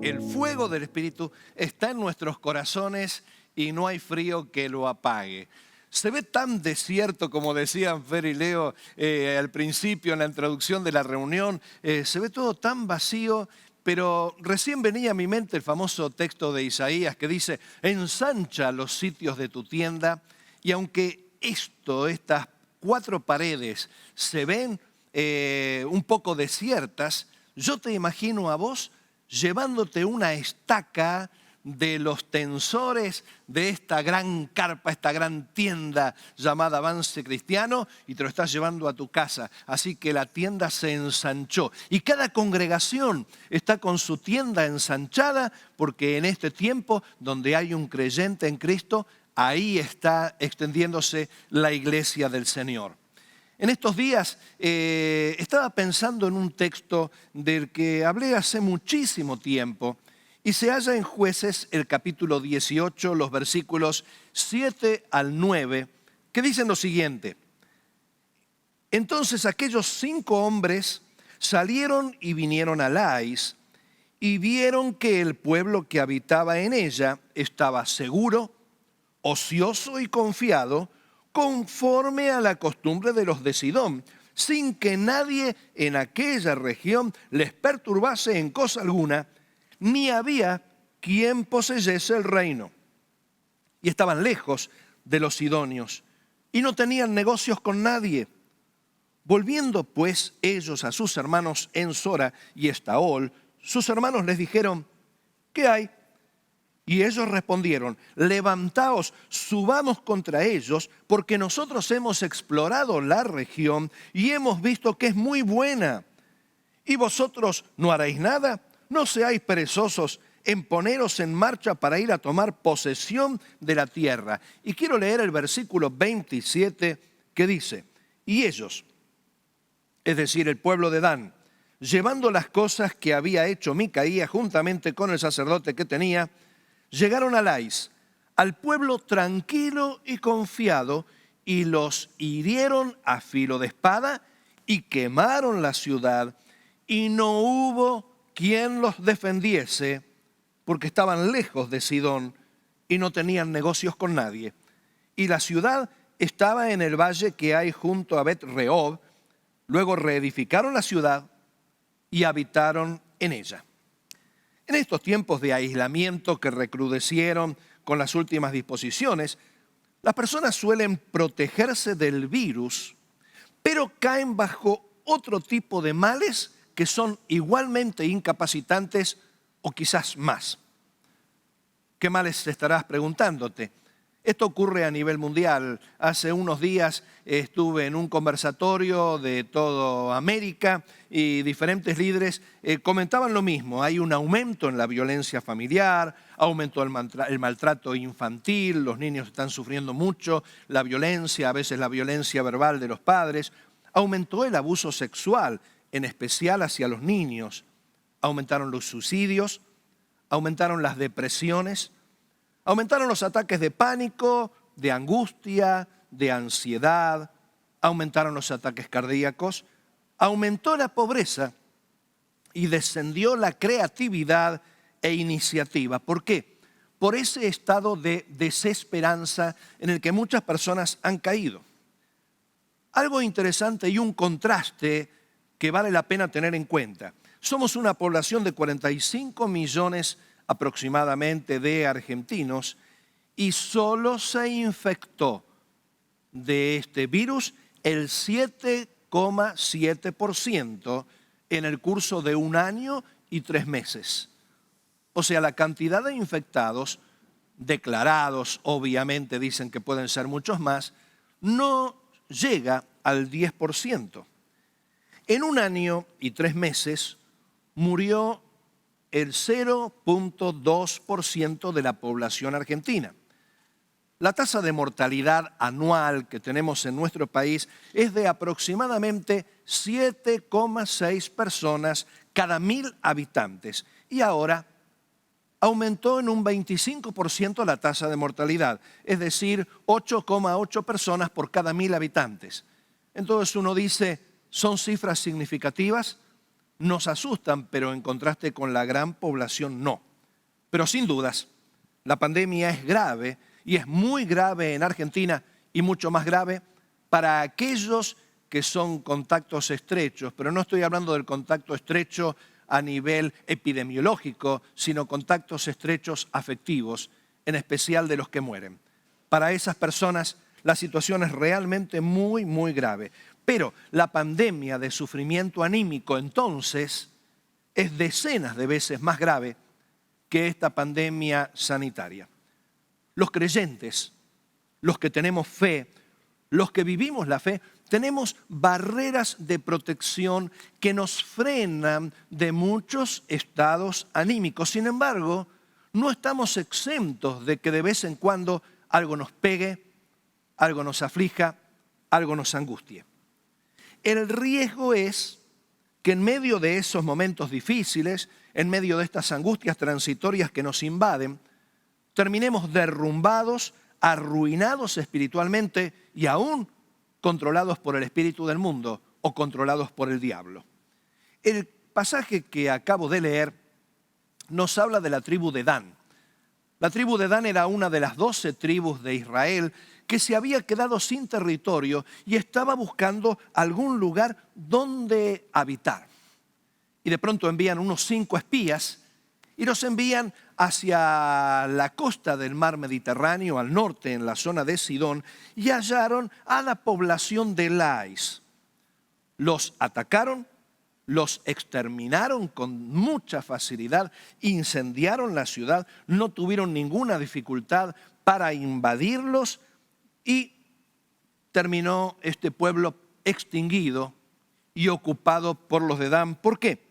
El fuego del Espíritu está en nuestros corazones y no hay frío que lo apague. Se ve tan desierto, como decían Fer y Leo al principio en la introducción de la reunión, se ve todo tan vacío, pero recién venía a mi mente el famoso texto de Isaías que dice: ensancha los sitios de tu tienda, y aunque estas cuatro paredes se ven un poco desiertas, yo te imagino a vos llevándote una estaca de los tensores de esta gran carpa, esta gran tienda llamada Avance Cristiano, y te lo estás llevando a tu casa. Así que la tienda se ensanchó. Y cada congregación está con su tienda ensanchada, porque en este tiempo donde hay un creyente en Cristo, ahí está extendiéndose la iglesia del Señor. En estos días estaba pensando en un texto del que hablé hace muchísimo tiempo y se halla en Jueces el capítulo 18, los versículos 7 al 9, que dicen lo siguiente: entonces aquellos 5 hombres salieron y vinieron a Lais y vieron que el pueblo que habitaba en ella estaba seguro, ocioso y confiado, conforme a la costumbre de los de Sidón, sin que nadie en aquella región les perturbase en cosa alguna, ni había quien poseyese el reino. Y estaban lejos de los sidonios, y no tenían negocios con nadie. Volviendo pues ellos a sus hermanos en Sora y Estaol, sus hermanos les dijeron: ¿qué hay? Y ellos respondieron: levantaos, subamos contra ellos, porque nosotros hemos explorado la región y hemos visto que es muy buena. ¿Y vosotros no haréis nada? ¿No seáis perezosos en poneros en marcha para ir a tomar posesión de la tierra? Y quiero leer el versículo 27 que dice: y ellos, es decir, el pueblo de Dan, llevando las cosas que había hecho Micaía juntamente con el sacerdote que tenía, llegaron a Lais, al pueblo tranquilo y confiado, y los hirieron a filo de espada y quemaron la ciudad, y no hubo quien los defendiese, porque estaban lejos de Sidón y no tenían negocios con nadie. Y la ciudad estaba en el valle que hay junto a Bet-Rehob. Luego reedificaron la ciudad y habitaron en ella. En estos tiempos de aislamiento que recrudecieron con las últimas disposiciones, las personas suelen protegerse del virus, pero caen bajo otro tipo de males que son igualmente incapacitantes o quizás más. ¿Qué males estarás preguntándote? Esto ocurre a nivel mundial. Hace unos días estuve en un conversatorio de toda América y diferentes líderes comentaban lo mismo. Hay un aumento en la violencia familiar, aumentó el maltrato infantil, los niños están sufriendo mucho, la violencia, a veces la violencia verbal de los padres. Aumentó el abuso sexual, en especial hacia los niños. Aumentaron los suicidios, aumentaron las depresiones, aumentaron los ataques de pánico, de angustia, de ansiedad, aumentaron los ataques cardíacos, aumentó la pobreza y descendió la creatividad e iniciativa. ¿Por qué? Por ese estado de desesperanza en el que muchas personas han caído. Algo interesante y un contraste que vale la pena tener en cuenta. Somos una población de 45 millones aproximadamente de argentinos, y solo se infectó de este virus el 7,7% en el curso de 1 año y 3 meses. O sea, la cantidad de infectados declarados, obviamente dicen que pueden ser muchos más, no llega al 10%. En 1 año y 3 meses murió el 0,2% de la población argentina. La tasa de mortalidad anual que tenemos en nuestro país es de aproximadamente 7,6 personas cada 1.000 habitantes. Y ahora aumentó en un 25% la tasa de mortalidad, es decir, 8,8 personas por cada 1.000 habitantes. Entonces uno dice, ¿son cifras significativas? nos asustan, pero en contraste con la gran población no. Pero sin dudas, la pandemia es grave y es muy grave en Argentina y mucho más grave para aquellos que son contactos estrechos, pero no estoy hablando del contacto estrecho a nivel epidemiológico, sino contactos estrechos afectivos, en especial de los que mueren. Para esas personas la situación es realmente muy, muy grave. Pero la pandemia de sufrimiento anímico entonces es decenas de veces más grave que esta pandemia sanitaria. Los creyentes, los que tenemos fe, los que vivimos la fe, tenemos barreras de protección que nos frenan de muchos estados anímicos. Sin embargo, no estamos exentos de que de vez en cuando algo nos pegue, algo nos aflija, algo nos angustie. El riesgo es que en medio de esos momentos difíciles, en medio de estas angustias transitorias que nos invaden, terminemos derrumbados, arruinados espiritualmente y aún controlados por el espíritu del mundo o controlados por el diablo. El pasaje que acabo de leer nos habla de la tribu de Dan. La tribu de Dan era una de las 12 tribus de Israel que se había quedado sin territorio y estaba buscando algún lugar donde habitar. Y de pronto envían unos 5 espías y los envían hacia la costa del mar Mediterráneo, al norte, en la zona de Sidón, y hallaron a la población de Lais. Los atacaron, los exterminaron con mucha facilidad, incendiaron la ciudad, no tuvieron ninguna dificultad para invadirlos y terminó este pueblo extinguido y ocupado por los de Dan. ¿Por qué?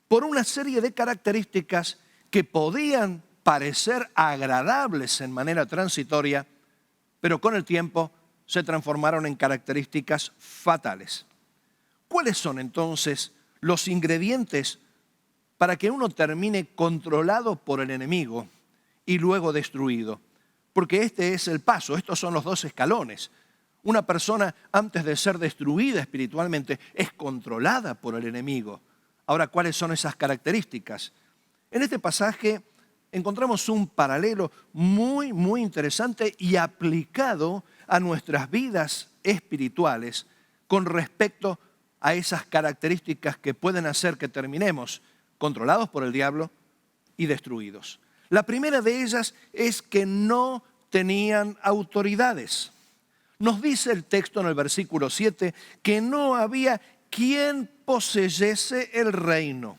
Por una serie de características que podían parecer agradables en manera transitoria, pero con el tiempo se transformaron en características fatales. ¿Cuáles son entonces los ingredientes para que uno termine controlado por el enemigo y luego destruido? Porque este es el paso, estos son los 2 escalones. Una persona, antes de ser destruida espiritualmente, es controlada por el enemigo. Ahora, ¿cuáles son esas características? En este pasaje encontramos un paralelo muy, muy interesante y aplicado a nuestras vidas espirituales con respecto a esas características que pueden hacer que terminemos controlados por el diablo y destruidos. La primera de ellas es que no tenían autoridades. Nos dice el texto en el versículo 7 que no había quien poseyese el reino.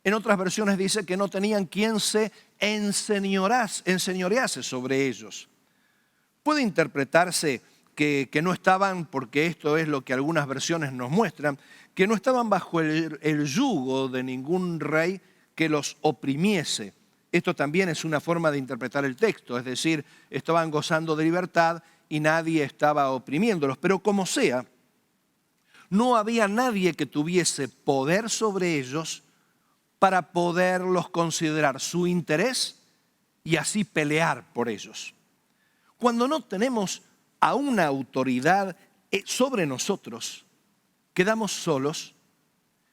En otras versiones dice que no tenían quien se enseñorease sobre ellos. Puede interpretarse que no estaban, porque esto es lo que algunas versiones nos muestran, que no estaban bajo el yugo de ningún rey que los oprimiese. Esto también es una forma de interpretar el texto, es decir, estaban gozando de libertad y nadie estaba oprimiéndolos. Pero como sea, no había nadie que tuviese poder sobre ellos para poderlos considerar su interés y así pelear por ellos. Cuando no tenemos a una autoridad sobre nosotros, quedamos solos,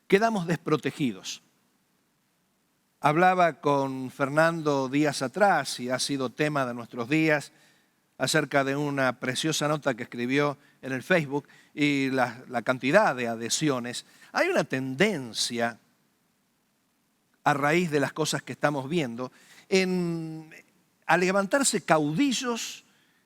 quedamos desprotegidos. Hablaba con Fernando días atrás, y ha sido tema de nuestros días, acerca de una preciosa nota que escribió en el Facebook y la cantidad de adhesiones. Hay una tendencia, a raíz de las cosas que estamos viendo, a levantarse caudillos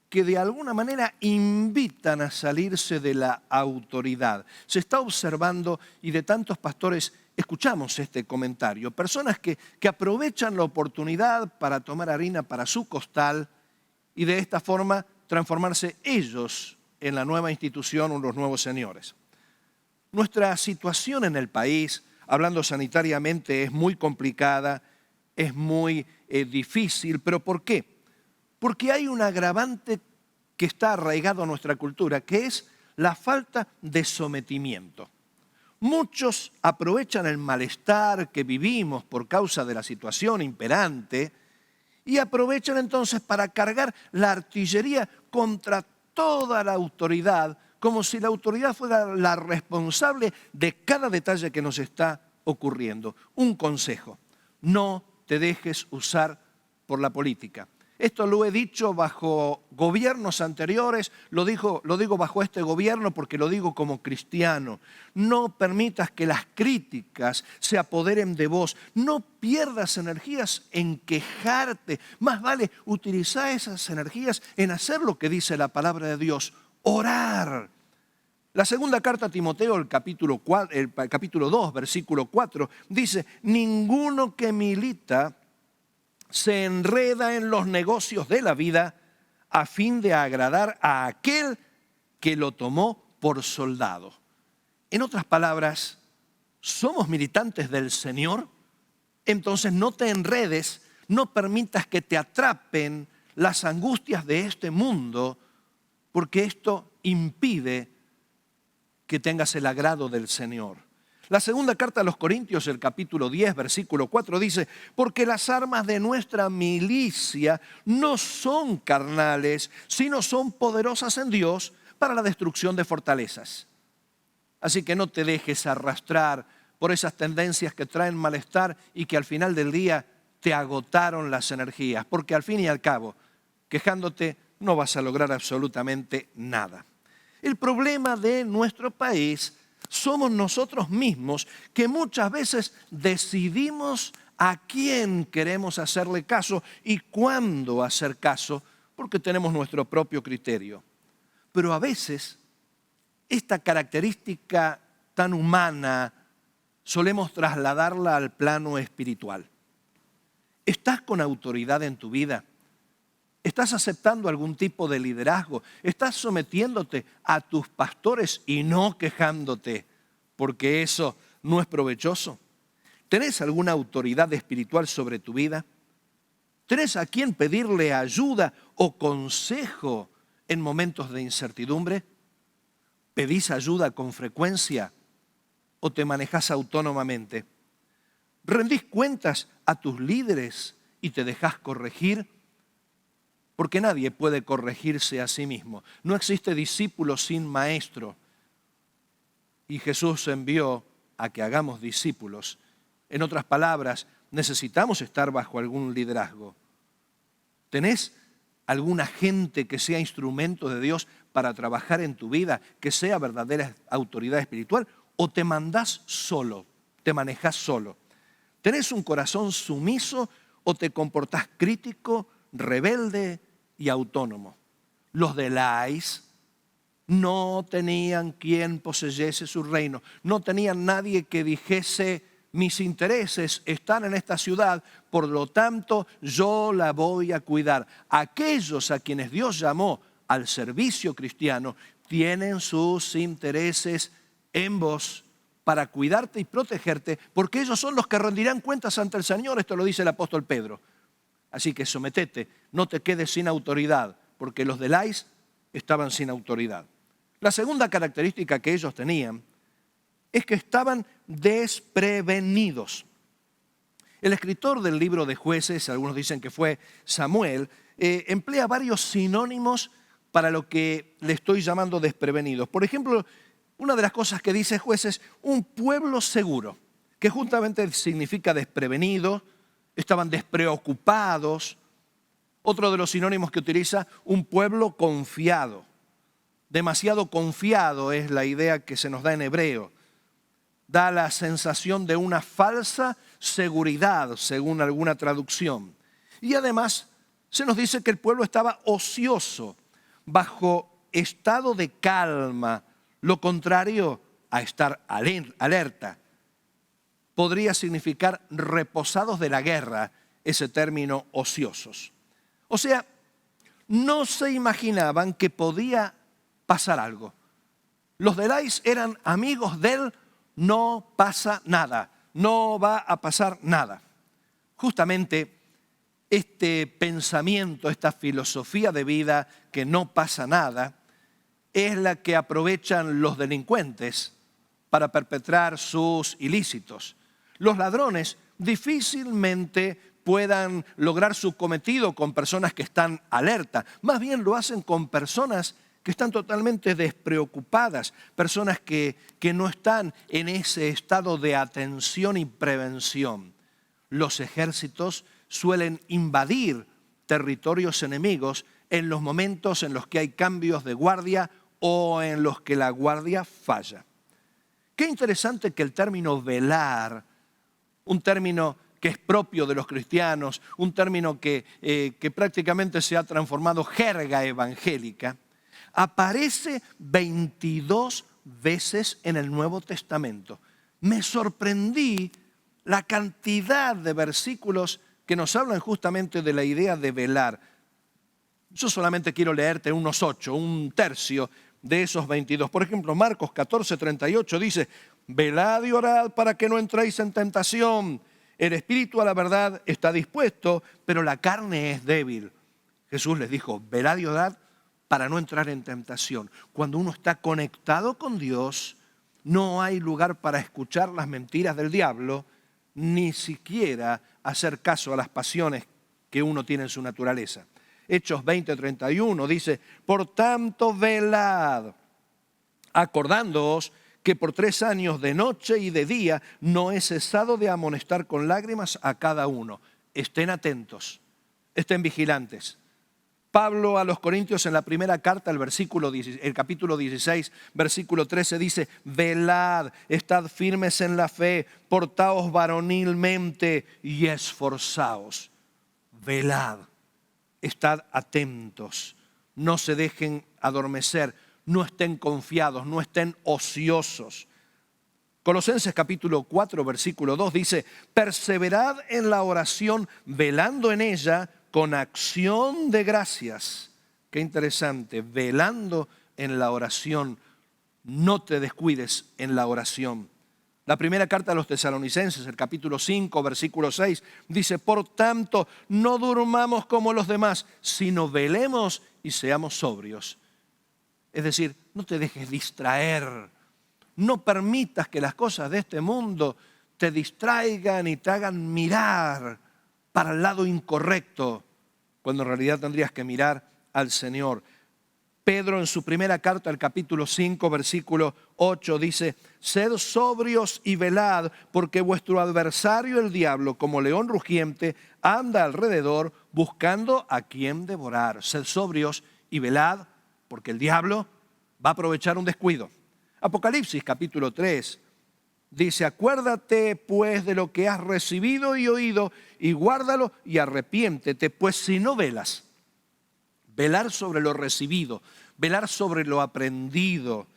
que de alguna manera invitan a salirse de la autoridad. Se está observando, y de tantos pastores escuchamos este comentario, personas que aprovechan la oportunidad para tomar harina para su costal y de esta forma transformarse ellos en la nueva institución o los nuevos señores. Nuestra situación en el país, hablando sanitariamente, es muy complicada, es muy difícil. ¿Pero por qué? Porque hay un agravante que está arraigado a nuestra cultura, que es la falta de sometimiento. Muchos aprovechan el malestar que vivimos por causa de la situación imperante y aprovechan entonces para cargar la artillería contra toda la autoridad, como si la autoridad fuera la responsable de cada detalle que nos está ocurriendo. Un consejo: no te dejes usar por la política. Esto lo he dicho bajo gobiernos anteriores, lo digo bajo este gobierno porque lo digo como cristiano. No permitas que las críticas se apoderen de vos. No pierdas energías en quejarte. Más vale utilizar esas energías en hacer lo que dice la palabra de Dios: orar. La segunda carta a Timoteo, el capítulo 2, versículo 4, dice: ninguno que milita se enreda en los negocios de la vida a fin de agradar a aquel que lo tomó por soldado. En otras palabras, ¿somos militantes del Señor? Entonces no te enredes, no permitas que te atrapen las angustias de este mundo, porque esto impide que tengas el agrado del Señor. La segunda carta a los Corintios, el capítulo 10, versículo 4 dice: porque las armas de nuestra milicia no son carnales, sino son poderosas en Dios para la destrucción de fortalezas. Así que no te dejes arrastrar por esas tendencias que traen malestar y que al final del día te agotaron las energías, porque al fin y al cabo, quejándote no vas a lograr absolutamente nada. El problema de nuestro país somos nosotros mismos, que muchas veces decidimos a quién queremos hacerle caso y cuándo hacer caso, porque tenemos nuestro propio criterio. Pero a veces esta característica tan humana solemos trasladarla al plano espiritual. ¿Estás con autoridad en tu vida? ¿Estás aceptando algún tipo de liderazgo? ¿Estás sometiéndote a tus pastores y no quejándote? Porque eso no es provechoso. ¿Tenés alguna autoridad espiritual sobre tu vida? ¿Tenés a quién pedirle ayuda o consejo en momentos de incertidumbre? ¿Pedís ayuda con frecuencia o te manejás autónomamente? ¿Rendís cuentas a tus líderes y te dejás corregir? Porque nadie puede corregirse a sí mismo. No existe discípulo sin maestro. Y Jesús envió a que hagamos discípulos. En otras palabras, necesitamos estar bajo algún liderazgo. ¿Tenés alguna gente que sea instrumento de Dios para trabajar en tu vida, que sea verdadera autoridad espiritual? ¿O te mandás solo, te manejás solo? ¿Tenés un corazón sumiso o te comportás crítico, rebelde y autónomo? Los de Lais no tenían quien poseyese su reino, no tenían nadie que dijese: mis intereses están en esta ciudad, por lo tanto yo la voy a cuidar. Aquellos a quienes Dios llamó al servicio cristiano tienen sus intereses en vos para cuidarte y protegerte, porque ellos son los que rendirán cuentas ante el Señor. Esto lo dice el apóstol Pedro. Así que sometete, no te quedes sin autoridad, porque los de Lais estaban sin autoridad. La segunda característica que ellos tenían es que estaban desprevenidos. El escritor del libro de Jueces, algunos dicen que fue Samuel, emplea varios sinónimos para lo que le estoy llamando desprevenidos. Por ejemplo, una de las cosas que dice Jueces: un pueblo seguro, que justamente significa desprevenido. Estaban despreocupados. Otro de los sinónimos que utiliza: un pueblo confiado. Demasiado confiado es la idea que se nos da en hebreo. Da la sensación de una falsa seguridad, según alguna traducción. Y además se nos dice que el pueblo estaba ocioso, bajo estado de calma, lo contrario a estar alerta. Podría significar reposados de la guerra, ese término ociosos. O sea, no se imaginaban que podía pasar algo. Los de Lais eran amigos del no pasa nada, no va a pasar nada. Justamente este pensamiento, esta filosofía de vida que no pasa nada, es la que aprovechan los delincuentes para perpetrar sus ilícitos. Los ladrones difícilmente puedan lograr su cometido con personas que están alerta. Más bien lo hacen con personas que están totalmente despreocupadas, personas que no están en ese estado de atención y prevención. Los ejércitos suelen invadir territorios enemigos en los momentos en los que hay cambios de guardia o en los que la guardia falla. Qué interesante que el término velar, un término que es propio de los cristianos, un término que prácticamente se ha transformado jerga evangélica, aparece 22 veces en el Nuevo Testamento. Me sorprendí la cantidad de versículos que nos hablan justamente de la idea de velar. Yo solamente quiero leerte unos 8, un tercio de esos 22. Por ejemplo, Marcos 14:38 dice: velad y orad para que no entréis en tentación. El espíritu a la verdad está dispuesto, pero la carne es débil. Jesús les dijo: velad y orad para no entrar en tentación. Cuando uno está conectado con Dios, no hay lugar para escuchar las mentiras del diablo, ni siquiera hacer caso a las pasiones que uno tiene en su naturaleza. Hechos 20:31 dice: por tanto velad, acordándoos que por 3 años de noche y de día no he cesado de amonestar con lágrimas a cada uno. Estén atentos, estén vigilantes. Pablo a los Corintios en la primera carta, el capítulo 16, versículo 13 dice: velad, estad firmes en la fe, portaos varonilmente y esforzaos. Velad, estad atentos, no se dejen adormecer, no estén confiados, no estén ociosos. Colosenses capítulo 4, versículo 2 dice: perseverad en la oración, velando en ella con acción de gracias. Qué interesante, velando en la oración, no te descuides en la oración. La primera carta a los Tesalonicenses, el capítulo 5, versículo 6, dice: por tanto, no durmamos como los demás, sino velemos y seamos sobrios. Es decir, no te dejes distraer, no permitas que las cosas de este mundo te distraigan y te hagan mirar para el lado incorrecto, cuando en realidad tendrías que mirar al Señor. Pedro en su primera carta, el capítulo 5, versículo 8, dice: sed sobrios y velad, porque vuestro adversario el diablo, como león rugiente, anda alrededor buscando a quien devorar. Sed sobrios y velad, porque el diablo va a aprovechar un descuido. Apocalipsis capítulo 3 dice: acuérdate pues de lo que has recibido y oído, y guárdalo y arrepiéntete, pues si no velas. Velar sobre lo recibido, velar sobre lo aprendido,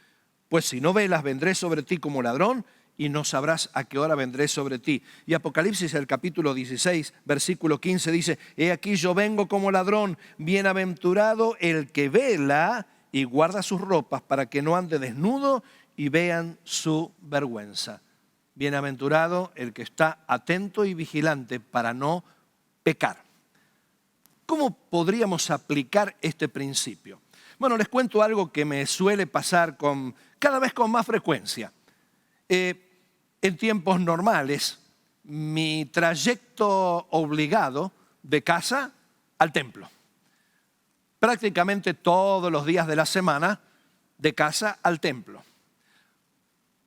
pues si no velas, vendré sobre ti como ladrón y no sabrás a qué hora vendré sobre ti. Y Apocalipsis, el capítulo 16, versículo 15 dice: he aquí yo vengo como ladrón, bienaventurado el que vela y guarda sus ropas para que no ande desnudo y vean su vergüenza. Bienaventurado el que está atento y vigilante para no pecar. ¿Cómo podríamos aplicar este principio? Bueno, les cuento algo que me suele pasar cada vez con más frecuencia. En tiempos normales, mi trayecto obligado de casa al templo. Prácticamente todos los días de la semana, de casa al templo.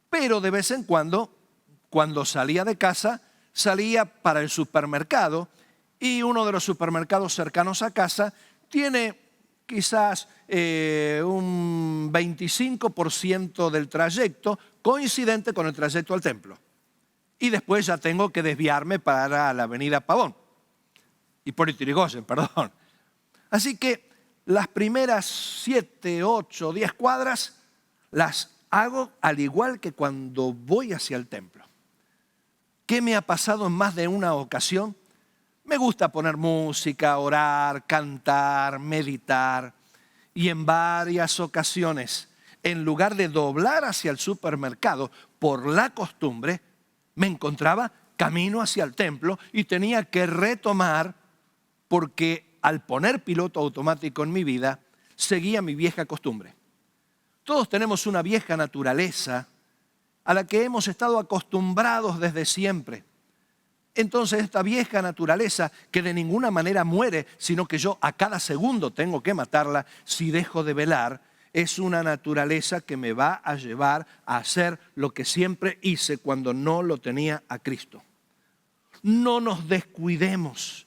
Pero de vez en cuando salía de casa, salía para el supermercado, y uno de los supermercados cercanos a casa tiene quizás un 25% del trayecto coincidente con el trayecto al templo. Y después ya tengo que desviarme para la avenida Pavón. Hipólito Yrigoyen, perdón. Así que las primeras 7, 8, 10 cuadras las hago al igual que cuando voy hacia el templo. ¿Qué me ha pasado en más de una ocasión? Me gusta poner música, orar, cantar, meditar. Y en varias ocasiones, en lugar de doblar hacia el supermercado, por la costumbre, me encontraba camino hacia el templo y tenía que retomar, porque al poner piloto automático en mi vida, seguía mi vieja costumbre. Todos tenemos una vieja naturaleza a la que hemos estado acostumbrados desde siempre. Entonces esta vieja naturaleza, que de ninguna manera muere, sino que yo a cada segundo tengo que matarla si dejo de velar, es una naturaleza que me va a llevar a hacer lo que siempre hice cuando no lo tenía a Cristo. No nos descuidemos,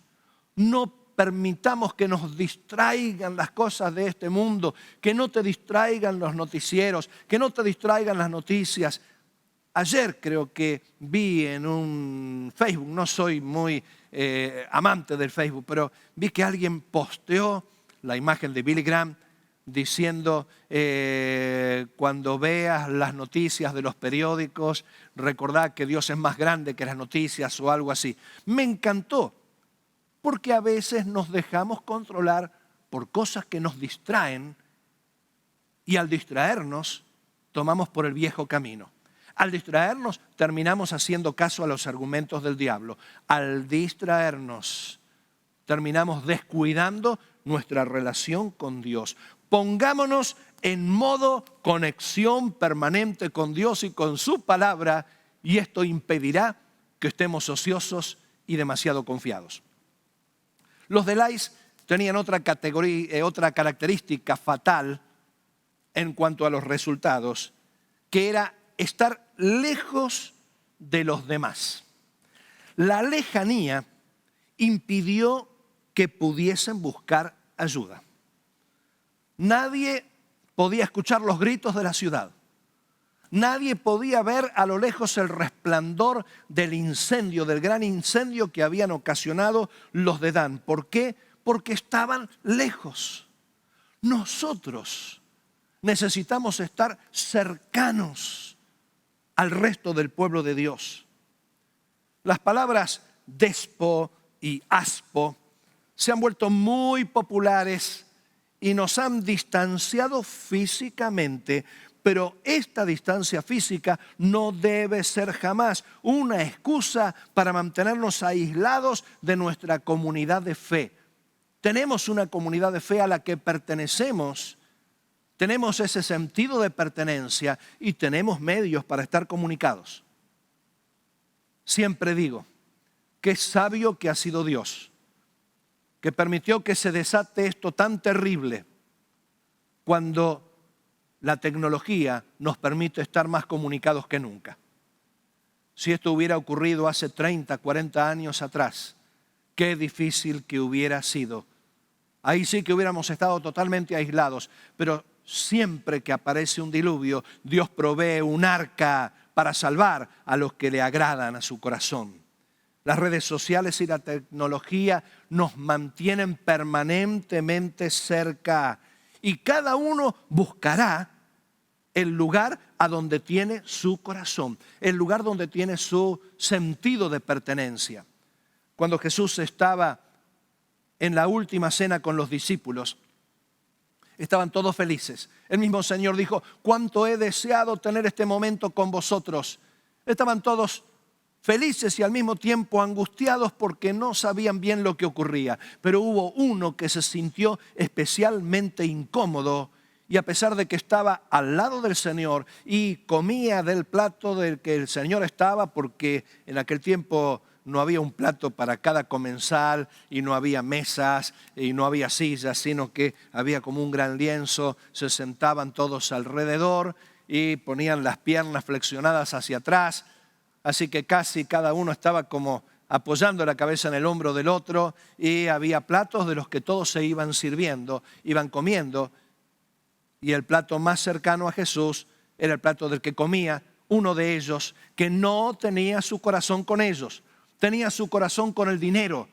no permitamos que nos distraigan las cosas de este mundo, que no te distraigan los noticieros, que no te distraigan las noticias. Ayer creo que vi en un Facebook, no soy muy amante del Facebook, pero vi que alguien posteó la imagen de Billy Graham diciendo, cuando veas las noticias de los periódicos, recordad que Dios es más grande que las noticias o algo así. Me encantó, porque a veces nos dejamos controlar por cosas que nos distraen y al distraernos tomamos por el viejo camino. Al distraernos terminamos haciendo caso a los argumentos del diablo. Al distraernos terminamos descuidando nuestra relación con Dios. Pongámonos en modo conexión permanente con Dios y con su palabra, y esto impedirá que estemos ociosos y demasiado confiados. Los Delays tenían otra característica fatal en cuanto a los resultados, que era estar lejos de los demás. La lejanía impidió que pudiesen buscar ayuda. Nadie podía escuchar los gritos de la ciudad. Nadie podía ver a lo lejos el resplandor del incendio, del gran incendio que habían ocasionado los de Dan. ¿Por qué? Porque estaban lejos. Nosotros necesitamos estar cercanos al resto del pueblo de Dios. Las palabras despo y aspo se han vuelto muy populares y nos han distanciado físicamente, pero esta distancia física no debe ser jamás una excusa para mantenernos aislados de nuestra comunidad de fe. Tenemos una comunidad de fe a la que pertenecemos, tenemos ese sentido de pertenencia y tenemos medios para estar comunicados. Siempre digo, qué sabio que ha sido Dios, que permitió que se desate esto tan terrible cuando la tecnología nos permite estar más comunicados que nunca. Si esto hubiera ocurrido hace 30, 40 años atrás, qué difícil que hubiera sido. Ahí sí que hubiéramos estado totalmente aislados, pero siempre que aparece un diluvio, Dios provee un arca para salvar a los que le agradan a su corazón. Las redes sociales y la tecnología nos mantienen permanentemente cerca y cada uno buscará el lugar a donde tiene su corazón, el lugar donde tiene su sentido de pertenencia. Cuando Jesús estaba en la última cena con los discípulos, estaban todos felices. El mismo Señor dijo, cuánto he deseado tener este momento con vosotros. Estaban todos felices y al mismo tiempo angustiados porque no sabían bien lo que ocurría. Pero hubo uno que se sintió especialmente incómodo y a pesar de que estaba al lado del Señor y comía del plato del que el Señor estaba, porque en aquel tiempo no había un plato para cada comensal y no había mesas y no había sillas, sino que había como un gran lienzo, se sentaban todos alrededor y ponían las piernas flexionadas hacia atrás, así que casi cada uno estaba como apoyando la cabeza en el hombro del otro y había platos de los que todos se iban sirviendo, iban comiendo, y el plato más cercano a Jesús era el plato del que comía uno de ellos que no tenía su corazón con ellos. Tenía su corazón con el dinero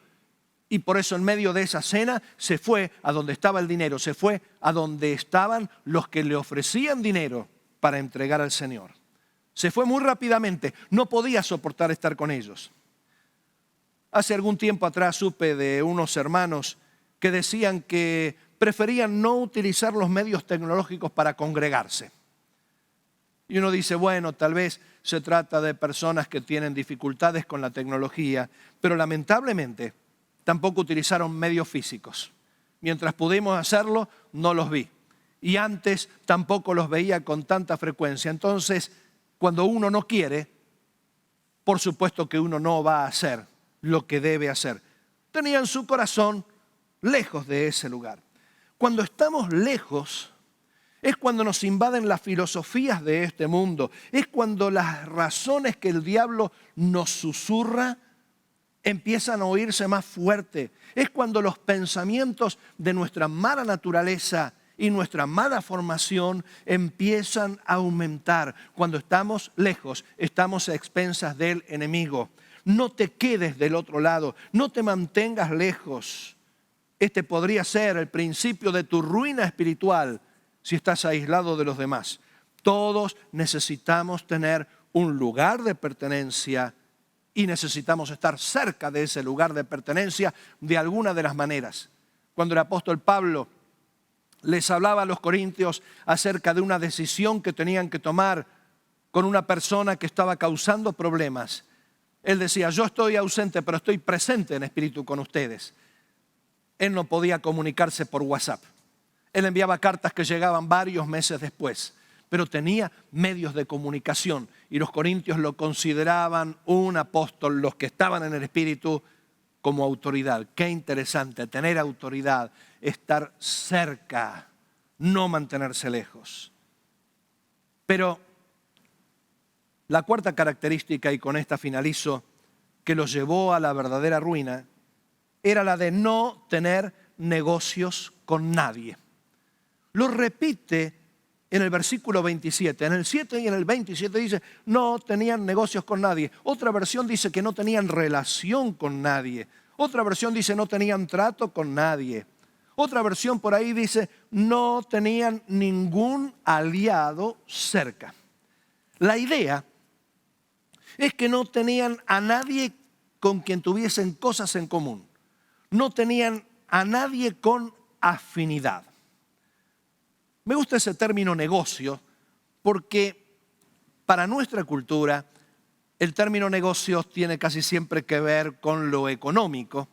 y por eso en medio de esa cena se fue a donde estaba el dinero, se fue a donde estaban los que le ofrecían dinero para entregar al Señor. Se fue muy rápidamente, no podía soportar estar con ellos. Hace algún tiempo atrás supe de unos hermanos que decían que preferían no utilizar los medios tecnológicos para congregarse. Y uno dice, bueno, tal vez se trata de personas que tienen dificultades con la tecnología, pero lamentablemente tampoco utilizaron medios físicos. Mientras pudimos hacerlo, no los vi. Y antes tampoco los veía con tanta frecuencia. Entonces, cuando uno no quiere, por supuesto que uno no va a hacer lo que debe hacer. Tenían su corazón lejos de ese lugar. Cuando estamos lejos, Es cuando nos invaden las filosofías de este mundo. Es cuando las razones que el diablo nos susurra empiezan a oírse más fuerte. Es cuando los pensamientos de nuestra mala naturaleza y nuestra mala formación empiezan a aumentar. Cuando estamos lejos, estamos a expensas del enemigo. No te quedes del otro lado, no te mantengas lejos. Este podría ser el principio de tu ruina espiritual si estás aislado de los demás. Todos necesitamos tener un lugar de pertenencia y necesitamos estar cerca de ese lugar de pertenencia de alguna de las maneras. Cuando el apóstol Pablo les hablaba a los corintios acerca de una decisión que tenían que tomar con una persona que estaba causando problemas, él decía, yo estoy ausente, pero estoy presente en espíritu con ustedes. Él no podía comunicarse por WhatsApp. Él enviaba cartas que llegaban varios meses después, pero tenía medios de comunicación y los corintios lo consideraban un apóstol, los que estaban en el espíritu, como autoridad. Qué interesante, tener autoridad, estar cerca, no mantenerse lejos. Pero la cuarta característica, y con esta finalizo, que los llevó a la verdadera ruina, era la de no tener negocios con nadie. Lo repite en el versículo 27. En el 7 y en el 27 dice, no tenían negocios con nadie. Otra versión dice que no tenían relación con nadie. Otra versión dice no tenían trato con nadie. Otra versión por ahí dice no tenían ningún aliado cerca. La idea es que no tenían a nadie con quien tuviesen cosas en común. No tenían a nadie con afinidad. Me gusta ese término negocio porque para nuestra cultura el término negocios tiene casi siempre que ver con lo económico,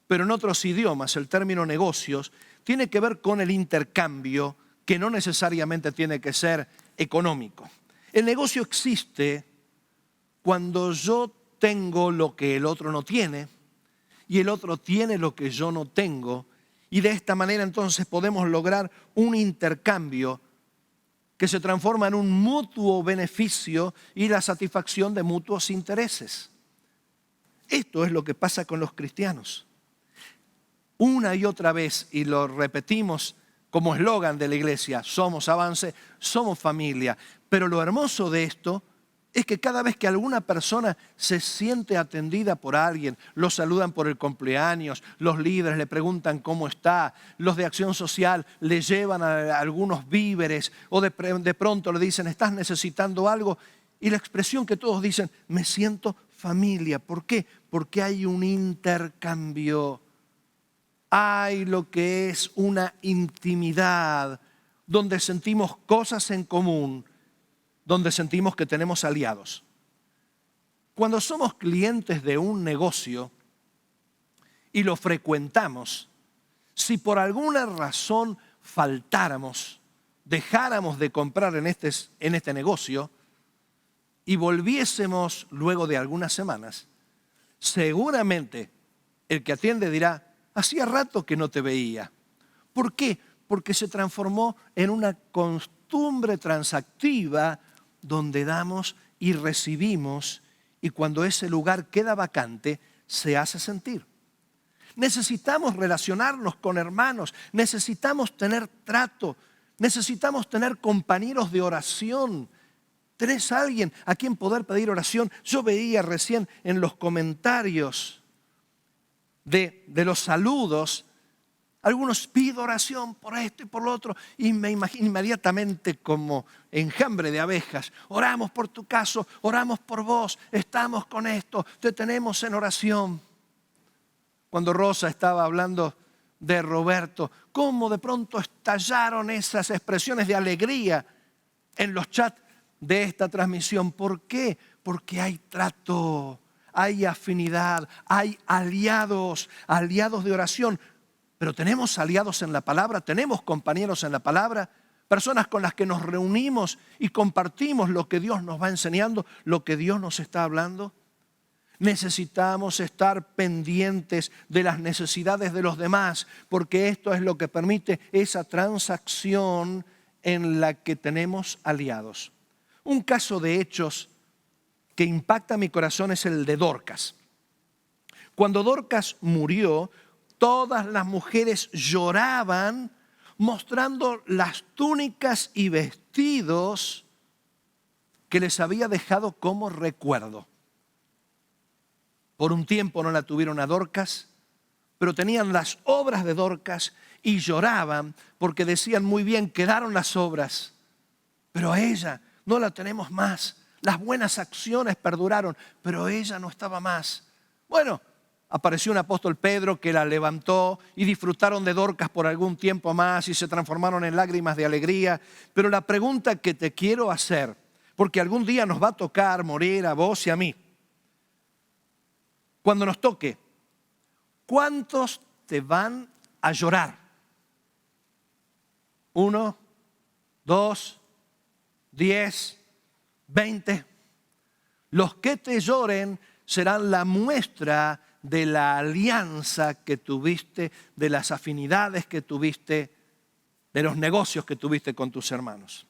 pero en otros idiomas el término negocios tiene que ver con el intercambio que no necesariamente tiene que ser económico. El negocio existe cuando yo tengo lo que el otro no tiene y el otro tiene lo que yo no tengo. Y de esta manera entonces podemos lograr un intercambio que se transforma en un mutuo beneficio y la satisfacción de mutuos intereses. Esto es lo que pasa con los cristianos. Una y otra vez, y lo repetimos como eslogan de la iglesia, somos avance, somos familia. Pero lo hermoso de esto es que cada vez que alguna persona se siente atendida por alguien, lo saludan por el cumpleaños, los líderes le preguntan cómo está, los de acción social le llevan a algunos víveres o de pronto le dicen, ¿estás necesitando algo? Y la expresión que todos dicen, me siento familia. ¿Por qué? Porque hay un intercambio. Hay lo que es una intimidad donde sentimos cosas en común, donde sentimos que tenemos aliados. Cuando somos clientes de un negocio y lo frecuentamos, si por alguna razón faltáramos, dejáramos de comprar en este negocio y volviésemos luego de algunas semanas, seguramente el que atiende dirá, hacía rato que no te veía. ¿Por qué? Porque se transformó en una costumbre transactiva donde damos y recibimos, y cuando ese lugar queda vacante, se hace sentir. Necesitamos relacionarnos con hermanos, necesitamos tener trato, necesitamos tener compañeros de oración. ¿Tenés a alguien a quien poder pedir oración? Yo veía recién en los comentarios de los saludos, algunos pido oración por esto y por lo otro, y me imagino inmediatamente como enjambre de abejas. Oramos por tu caso, oramos por vos, estamos con esto, te tenemos en oración. Cuando Rosa estaba hablando de Roberto, cómo de pronto estallaron esas expresiones de alegría en los chats de esta transmisión. ¿Por qué? Porque hay trato, hay afinidad, hay aliados de oración. Pero tenemos aliados en la palabra, tenemos compañeros en la palabra, personas con las que nos reunimos y compartimos lo que Dios nos va enseñando, lo que Dios nos está hablando. Necesitamos estar pendientes de las necesidades de los demás, porque esto es lo que permite esa transacción en la que tenemos aliados. Un caso de hechos que impacta mi corazón es el de Dorcas. Cuando Dorcas murió, todas las mujeres lloraban mostrando las túnicas y vestidos que les había dejado como recuerdo. Por un tiempo no la tuvieron a Dorcas, pero tenían las obras de Dorcas y lloraban porque decían muy bien, quedaron las obras, pero a ella no la tenemos más. Las buenas acciones perduraron, pero ella no estaba más. Bueno, apareció un apóstol Pedro que la levantó y disfrutaron de Dorcas por algún tiempo más y se transformaron en lágrimas de alegría. Pero la pregunta que te quiero hacer, porque algún día nos va a tocar morir a vos y a mí. Cuando nos toque, ¿cuántos te van a llorar? 1, 2, 10, 20. Los que te lloren serán la muestra de la alianza que tuviste, de las afinidades que tuviste, de los negocios que tuviste con tus hermanos.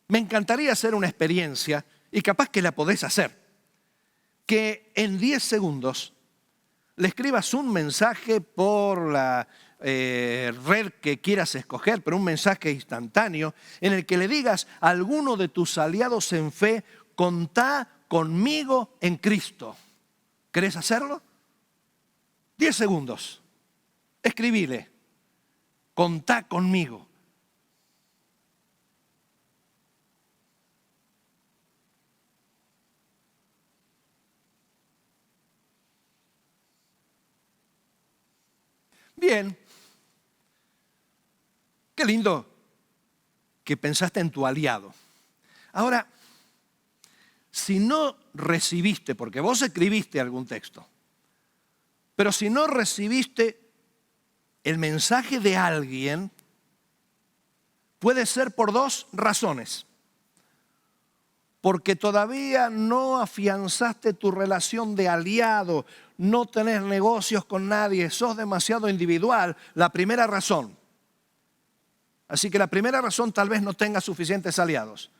Me encantaría hacer una experiencia, y capaz que la podés hacer, que en 10 segundos le escribas un mensaje por la red que quieras escoger, pero un mensaje instantáneo, en el que le digas a alguno de tus aliados en fe, contá conmigo en Cristo. ¿Querés hacerlo? 10 segundos. Escribile, contá conmigo. Bien. Qué lindo que pensaste en tu aliado. Ahora, si no recibiste, porque vos escribiste algún texto, pero si no recibiste el mensaje de alguien, puede ser por 2 razones. Porque todavía no afianzaste tu relación de aliado, no tenés negocios con nadie, sos demasiado individual. La primera razón. Así que la primera razón, tal vez no tengas suficientes aliados.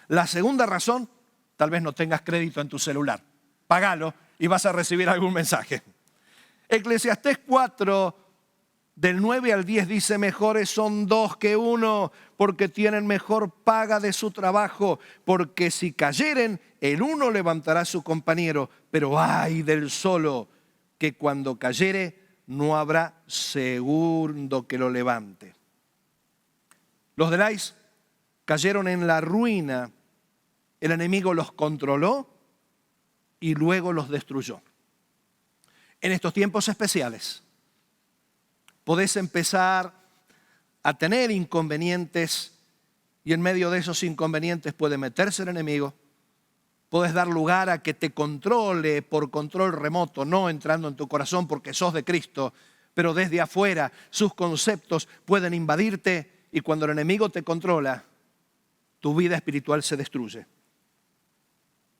La segunda razón, tal vez no tengas crédito en tu celular. Págalo y vas a recibir algún mensaje. Eclesiastés 4, del 9 al 10 dice, mejores son 2 que 1, porque tienen mejor paga de su trabajo, porque si cayeren, el uno levantará a su compañero, pero ay del solo, que cuando cayere no habrá segundo que lo levante. Los de Lais cayeron en la ruina, el enemigo los controló y luego los destruyó. En estos tiempos especiales, podés empezar a tener inconvenientes y en medio de esos inconvenientes puede meterse el enemigo. Podés dar lugar a que te controle por control remoto, no entrando en tu corazón porque sos de Cristo, pero desde afuera sus conceptos pueden invadirte y cuando el enemigo te controla, tu vida espiritual se destruye.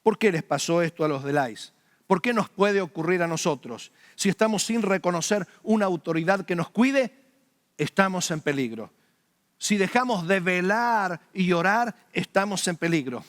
¿Por qué les pasó esto a los de Lais? ¿Por qué nos puede ocurrir a nosotros? Si estamos sin reconocer una autoridad que nos cuide, estamos en peligro. Si dejamos de velar y orar, estamos en peligro.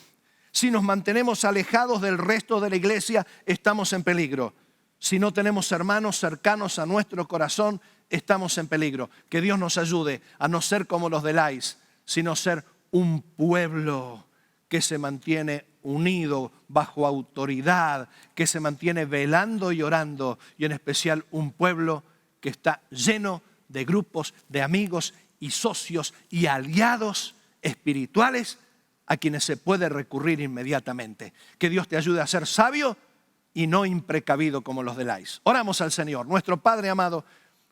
Si nos mantenemos alejados del resto de la iglesia, estamos en peligro. Si no tenemos hermanos cercanos a nuestro corazón, estamos en peligro. Que Dios nos ayude a no ser como los de Lais, sino ser un pueblo que se mantiene unido bajo autoridad, que se mantiene velando y orando, y en especial un pueblo que está lleno de grupos de amigos y socios y aliados espirituales a quienes se puede recurrir inmediatamente. Que Dios te ayude a ser sabio y no imprecavido como los de Lais. Oramos al Señor. Nuestro Padre amado,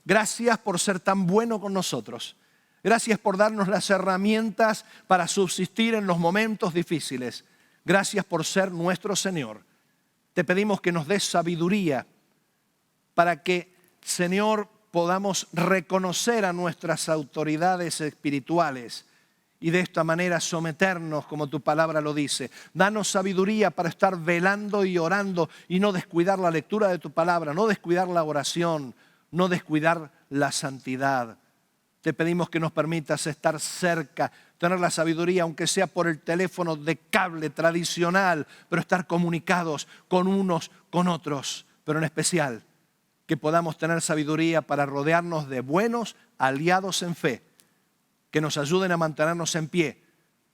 gracias por ser tan bueno con nosotros. Gracias por darnos las herramientas para subsistir en los momentos difíciles. Gracias por ser nuestro Señor. Te pedimos que nos des sabiduría para que, Señor, podamos reconocer a nuestras autoridades espirituales y de esta manera someternos como tu palabra lo dice. Danos sabiduría para estar velando y orando y no descuidar la lectura de tu palabra, no descuidar la oración, no descuidar la santidad. Te pedimos que nos permitas estar cerca tener la sabiduría, aunque sea por el teléfono de cable tradicional, pero estar comunicados con unos, con otros, pero en especial que podamos tener sabiduría para rodearnos de buenos aliados en fe, que nos ayuden a mantenernos en pie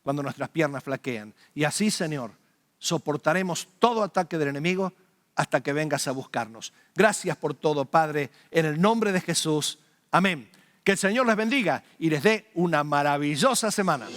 cuando nuestras piernas flaquean. Y así, Señor, soportaremos todo ataque del enemigo hasta que vengas a buscarnos. Gracias por todo, Padre, en el nombre de Jesús. Amén. Que el Señor les bendiga y les dé una maravillosa semana.